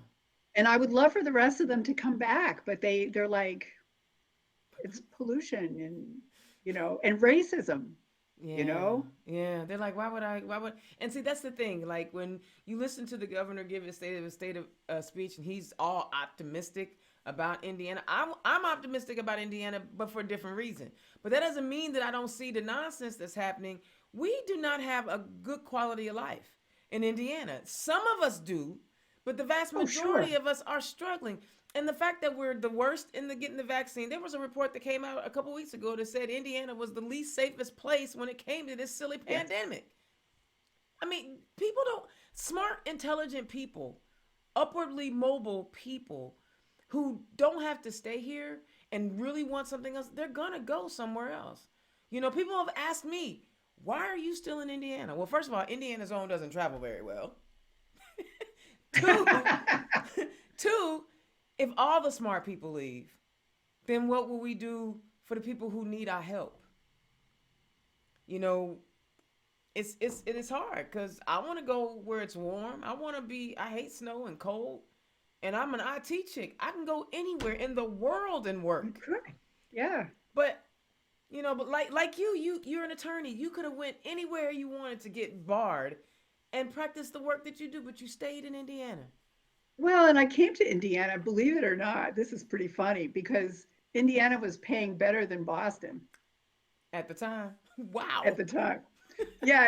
And I would love for the rest of them to come back, but they're like, it's pollution and, and racism, you Yeah, know? yeah. They're like, why would? And see, that's the thing. Like when you listen to the governor give his state of speech, and he's all optimistic about Indiana. I'm optimistic about Indiana, but for a different reason. But that doesn't mean that I don't see the nonsense that's happening. We do not have a good quality of life in Indiana. Some of us do, but the vast Oh, majority sure. of us are struggling. And the fact that we're the worst in the getting the vaccine, there was a report that came out a couple weeks ago that said Indiana was the least safest place when it came to this silly Yes. pandemic. I mean, people don't smart, intelligent people, upwardly mobile people who don't have to stay here and really want something else, they're gonna go somewhere else. People have asked me, why are you still in Indiana? Well, first of all, Indiana's own doesn't travel very well. Two, two, if all the smart people leave, then what will we do for the people who need our help? You know, it is hard because I want to go where it's warm. I want to be. I hate snow and cold, and I'm an IT chick. I can go anywhere in the world and You work. could. Yeah. But but like you're an attorney. You could have went anywhere you wanted to get barred, and practice the work that you do. But you stayed in Indiana Well, and I came to Indiana, believe it or not. This is pretty funny because Indiana was paying better than Boston at the time. at Wow, the time. Yeah,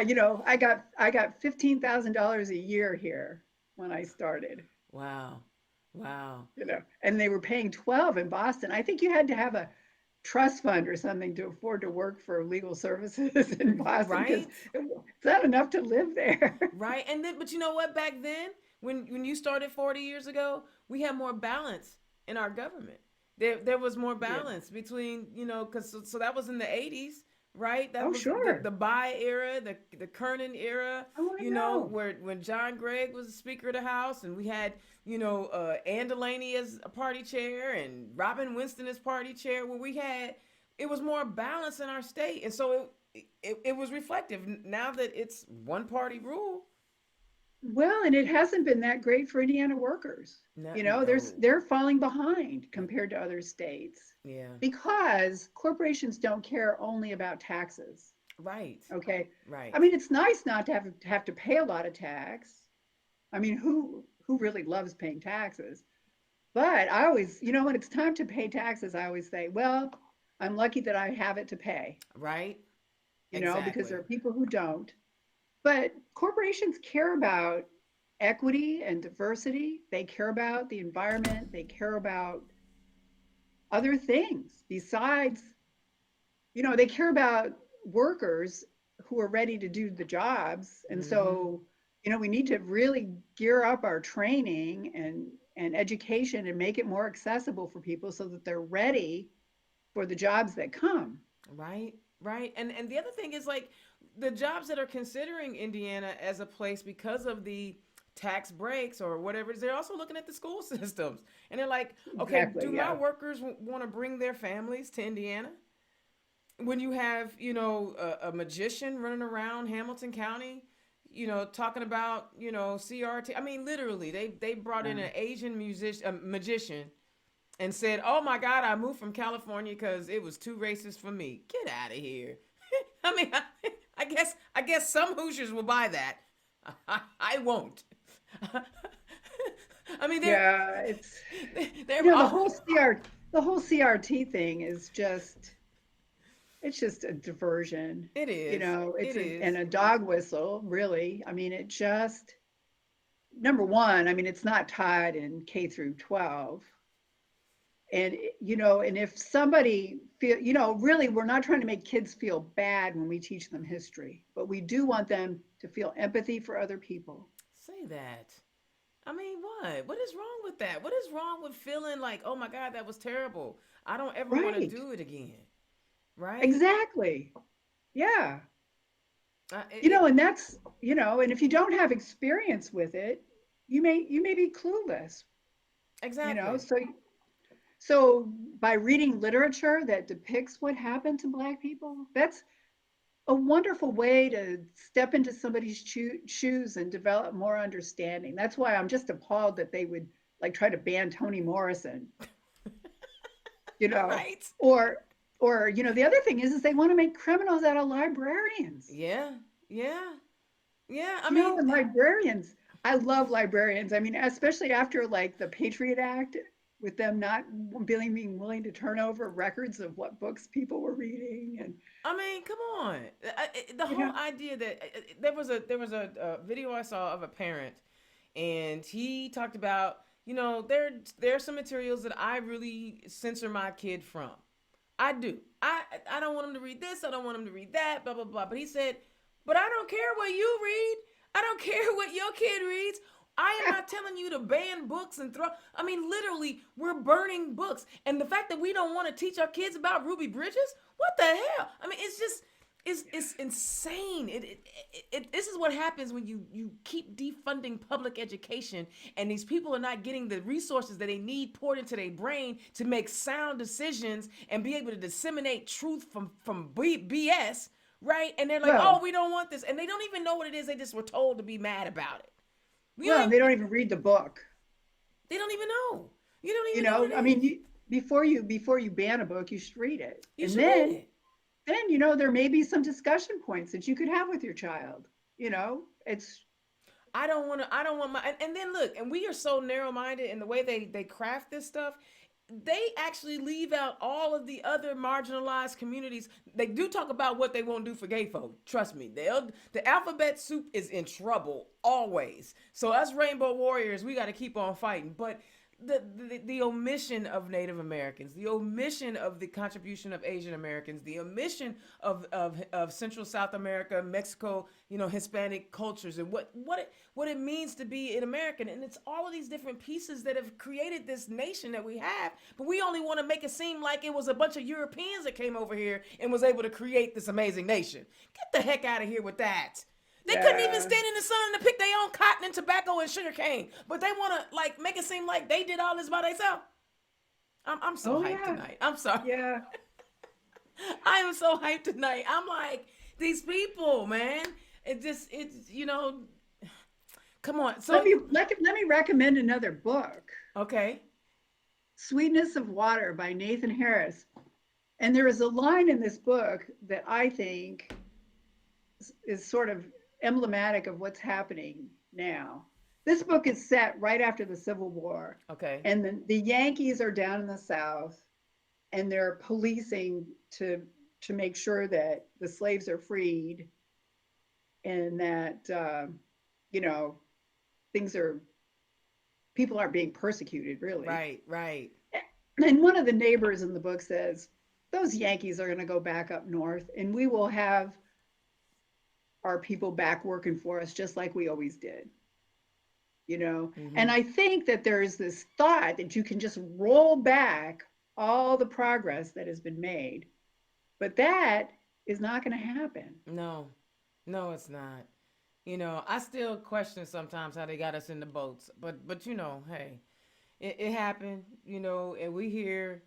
I got $15,000 a year here when I started, wow, wow. and they were paying 12 in Boston. I think you had to have a trust fund or something to afford to work for legal services in Boston because Right? it's not enough to live there. Right. And then, but you know what? Back then, when you started 40 years ago, we had more balance in our government. There was more Yeah. balance between because so that was in the 80s, right? That Oh, was the sure. the By era, the Kernan era. Oh, I know. Where when John Gregg was the Speaker of the House, and we had Ann Delaney as a party chair and Robin Winston as party chair, where we had it was more balance in our state, and so it was reflective. Now that it's one party rule, Well, and it hasn't been that great for Indiana workers. no, There's no, they're falling behind compared to other states yeah, because corporations don't care only about taxes. right, Okay. I right, mean, it's nice not to have to pay a lot of tax. I mean, who really loves paying taxes? But I always, when it's time to pay taxes, I always say, well, I'm lucky that I have it to pay, right, because there exactly, are people who don't. But corporations care about equity and diversity. They care about the environment. They care about other things besides, they care about workers who are ready to do the jobs. And mm-hmm, so, we need to really gear up our training and education and make it more accessible for people so that they're ready for the jobs that come. right, right. And the other thing is like the jobs that are considering Indiana as a place because of the tax breaks or whatever it is, they're also looking at the school systems, and they're like, okay, Exactly. do my Yeah. workers want to bring their families to Indiana? When you have a magician running around Hamilton County, talking about CRT. I mean, literally, they brought in Yeah. an Asian magician and said, "Oh my God, I moved from California because it was too racist for me. Get out of here." I mean, I guess some Hoosiers will buy that. I won't. I mean, Yeah. It's, they're the all whole CRT thing is it's just a diversion. it is. It's It and is. a dog whistle, really. I mean, it just number one, I mean, it's not taught in K through 12. And and if somebody feel, really we're not trying to make kids feel bad when we teach them history, but we do want them to feel empathy for other people. Say that. I mean, what? What is wrong with that? What is wrong with feeling like, oh my God, that was terrible. I don't ever want to Right. do it again. Right? Exactly. Yeah. Uh, it, And that's, and if you don't have experience with it, you may be clueless, exactly. so by reading literature that depicts what happened to Black people, that's a wonderful way to step into somebody's shoes and develop more understanding. That's why I'm just appalled that they would like try to ban Toni Morrison, you know, Right? or the other thing is they want to make criminals out of librarians. Yeah. Yeah. Yeah. I You know, mean, and librarians, I love librarians. I mean, especially after like the Patriot Act, with them not being willing to turn over records of what books people were reading, and come on. The you whole know, idea that there was a video I saw of a parent, and he talked about, there's some materials that I really censor my kid from. I do. I don't want him to read this. I don't want him to read that. Blah blah blah. But he said, but I don't care what you read. I don't care what your kid reads. I am not telling you to ban books and throw. I mean, literally, we're burning books. And the fact that we don't want to teach our kids about Ruby Bridges, what the hell? I mean, it's just, it's insane. This is what happens when you keep defunding public education, and these people are not getting the resources that they need poured into their brain to make sound decisions and be able to disseminate truth from BS, right? And they're like, oh, well, we don't want this, and they don't even know what it is. They just were told to be mad about it. We don't well, even, they don't even read the book. they don't even know. You don't You even know what know, I it mean, is. before you ban a book, you should read it, You and should read then it. there may be some discussion points that you could have with your child. You know, it's I don't want my, and then look, and we are so narrow minded in the way they craft this stuff. They actually leave out all of the other marginalized communities. They do talk about what they won't do for gay folk. Trust me, the alphabet soup is in trouble always. So us Rainbow Warriors, we got to keep on fighting. But the omission of Native Americans, the omission of the contribution of Asian Americans, the omission of Central South America, Mexico, Hispanic cultures, and what it means to be an American, and it's all of these different pieces that have created this nation that we have. But we only want to make it seem like it was a bunch of Europeans that came over here and was able to create this amazing nation. Get the heck out of here with that. They couldn't even yeah. stand in the sun to pick their own cotton and tobacco and sugar cane, but they want to like make it seem like they did all this by themselves. I'm so Oh hyped yeah, tonight. I'm sorry. yeah. I am so hyped tonight. I'm like these people, man. It's come on. So Let me recommend another book, okay, Sweetness of Water by Nathan Harris. And there is a line in this book that I think is sort of emblematic of what's happening now. This book is set right after the Civil War, okay, and the Yankees are down in the South, and they're policing to make sure that the slaves are freed, and that you know things are people aren't being persecuted really. right, right, And one of the neighbors in the book says, those Yankees are going to go back up north, and we will have our people back working for us just like we always did. mm-hmm. And I think that there's this thought that you can just roll back all the progress that has been made, but that is not going to happen. No, no, it's not. I still question sometimes how they got us in the boats, but hey, it happened, and we here,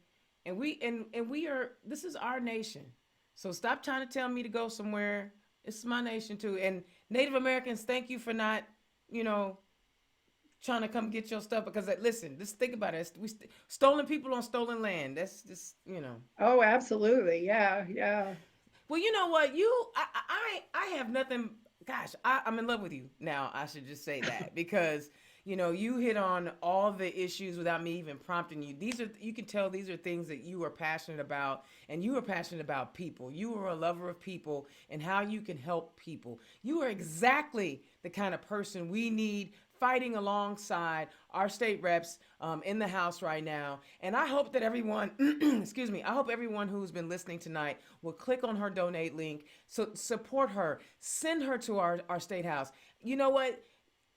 and we are. This is our nation, so stop trying to tell me to go somewhere. It's my nation too. And Native Americans, thank you for not, you know, trying to come get your stuff because listen, just think about it. Stolen people on stolen land. That's just. Oh, absolutely. Yeah, yeah. Well, you know what? I have nothing. Gosh, I'm in love with you now. I should just say that because you hit on all the issues without me even prompting you. You can tell these are things that you are passionate about, and you are passionate about people. You are a lover of people and how you can help people. You are exactly the kind of person we need fighting alongside our state reps in the House right now. And I hope that everyone, excuse me, I hope everyone who's been listening tonight will click on her donate link, so support her, send her to our state house. You know what?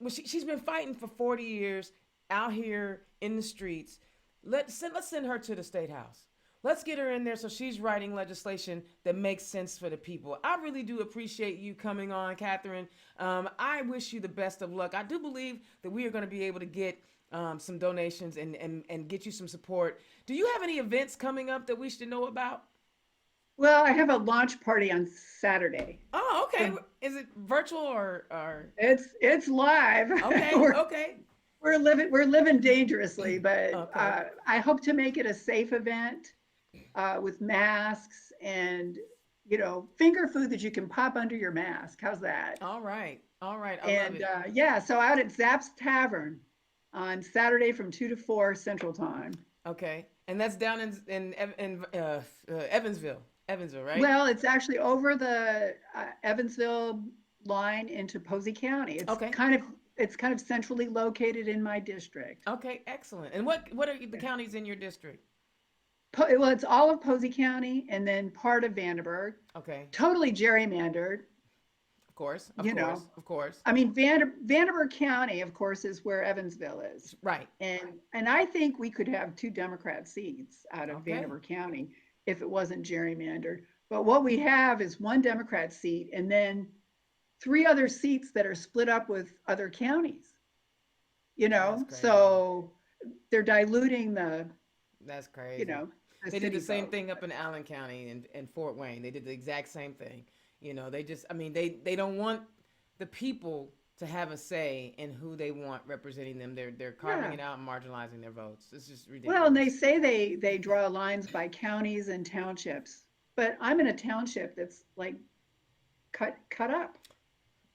She's been fighting for 40 years out here in the streets. Let's send her to the state house. Let's get her in there so she's writing legislation that makes sense for the people. I really do appreciate you coming on, Katherine. I wish you the best of luck. I do believe that we are going to be able to get some donations and get you some support. Do you have any events coming up that we should know about? Well, I have a launch party on Saturday. Oh, okay. So Is it virtual or? it's live. Okay, we're, okay. we're living dangerously, but Okay. I hope to make it a safe event with masks and finger food that you can pop under your mask. How's that? All right. All right. I love And it. yeah, so out at Zapp's Tavern on Saturday from 2 to 4 Central Time. Okay. And that's down in Evansville. Evansville, right? Well, it's actually over the Evansville line into Posey County. It's Okay. kind of it's kind of centrally located in my district. Okay. Excellent. And what are the counties in your district? Well, it's all of Posey County and then part of Vanderburgh. Okay. Totally gerrymandered, Of course. Of you know. course. Of course. I mean, Vanderburgh County, of course, is where Evansville is. Right. And I think we could have 2 Democrat seats out of Okay. Vanderburgh County if it wasn't gerrymandered. But what we have is 1 Democrat seat and then 3 other seats that are split up with other counties, That's crazy. so they're diluting That's you crazy. know, the They did city the same vote. thing up in Allen County and Fort Wayne. They did the exact same thing. They just, I mean, they don't want the people to have a say in who they want representing them. They're carving Yeah. it out and marginalizing their votes. It's just Well, and they ridiculous. say they draw lines by counties and townships, but I'm in a township that's like cut up.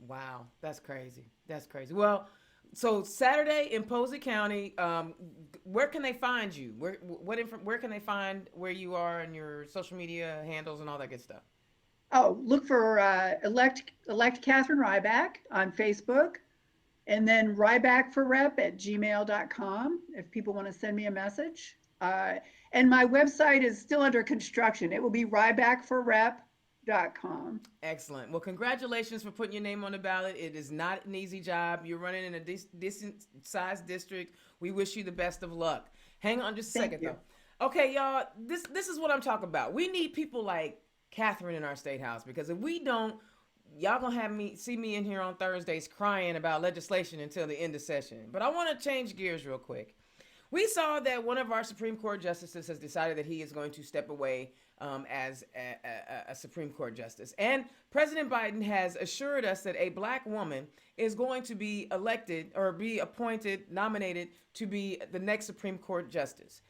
Wow, that's crazy. That's crazy. Well, so Saturday in Posey County, where can they find you? Where can they find where you are and your social media handles and all that good stuff? Oh, look for elect Katherine Rybak on Facebook, and then rybackforrep@gmail.com if people want to send me a message. And my website is still under construction. It will be rybackforrep.com. Excellent. Well, congratulations for putting your name on the ballot. It is not an easy job. You're running in a decent sized district. We wish you the best of luck. Hang on just a Thank second, you. though. Okay, y'all, this is what I'm talking about. We need people like Catherine in our state house because if we don't, y'all gonna have me see me in here on Thursdays crying about legislation until the end of session. But I want to change gears real quick. We saw that one of our Supreme Court justices has decided that he is going to step away as a Supreme Court justice. And President Biden has assured us that a black woman is going to be elected or be appointed, nominated to be the next Supreme Court justice.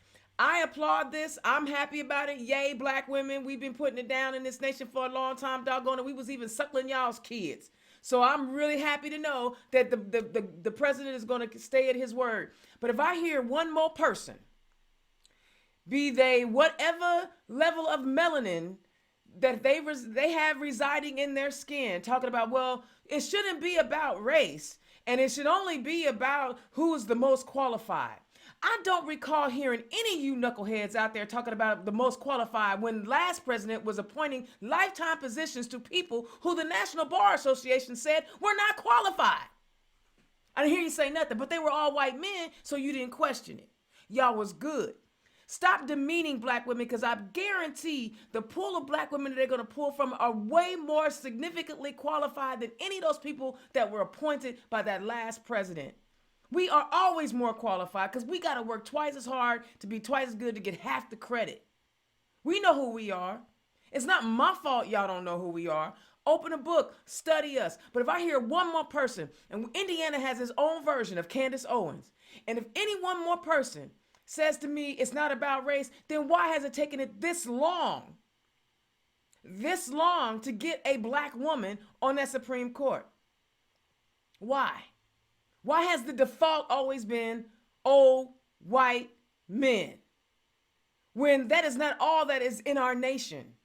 I applaud this. I'm happy about it. Yay, black women. We've been putting it down in this nation for a long time, doggone it. We was even suckling y'all's kids. So I'm really happy to know that the president is going to stay at his word. But if I hear one more person, be they whatever level of melanin that they have residing in their skin, talking about, well, it shouldn't be about race and it should only be about who is the most qualified. I don't recall hearing any of you knuckleheads out there talking about the most qualified when the last president was appointing lifetime positions to people who the National Bar Association said were not qualified. I didn't hear you say nothing, but they were all white men, so you didn't question it. Y'all was good. Stop demeaning black women because I guarantee the pool of black women that they're going to pull from are way more significantly qualified than any of those people that were appointed by that last president. We are always more qualified because we got to work twice as hard to be twice as good to get half the credit. We know who we are. It's not my fault y'all don't know who we are. Open a book, study us. But if I hear one more person, and Indiana has its own version of Candace Owens, and if any one more person says to me it's not about race, then why has it taken it this long to get a black woman on that Supreme Court? Why? Why has the default always been old white men? When that is not all that is in our nation.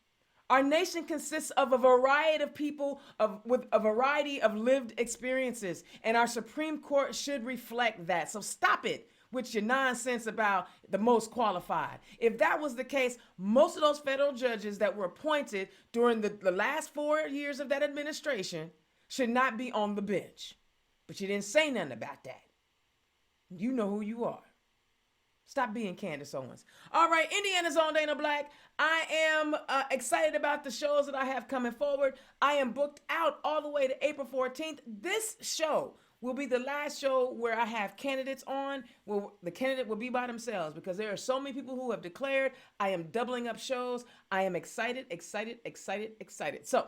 Our nation consists of a variety of people with a variety of lived experiences, and our Supreme Court should reflect that. So stop it with your nonsense about the most qualified. If that was the case, most of those federal judges that were appointed during the last 4 years of that administration should not be on the bench. But you didn't say nothing about that. You know who you are. Stop being Candace Owens. All right, Indiana's own Dana Black. I am excited about the shows that I have coming forward. I am booked out all the way to April 14th. This show will be the last show where I have candidates on. Well, the candidate will be by themselves because there are so many people who have declared. I am doubling up shows. I am excited. So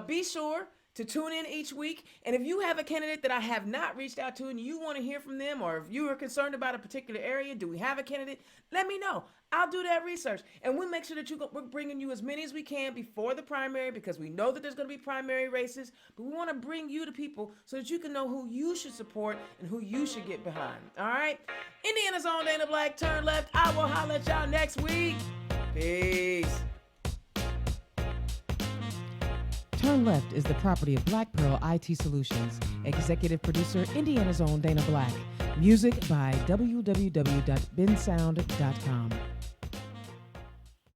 be sure to tune in each week. And if you have a candidate that I have not reached out to and you want to hear from them, or if you are concerned about a particular area, do we have a candidate? Let me know. I'll do that research. And we'll make sure that we're bringing you as many as we can before the primary, because we know that there's going to be primary races. But we want to bring you to people so that you can know who you should support and who you should get behind. All right? Indiana's own Dana Black, turn left. I will holler at y'all next week. Peace. Turn Left is the property of Black Pearl IT Solutions. Executive producer, Indiana's own Dana Black. Music by www.bensound.com.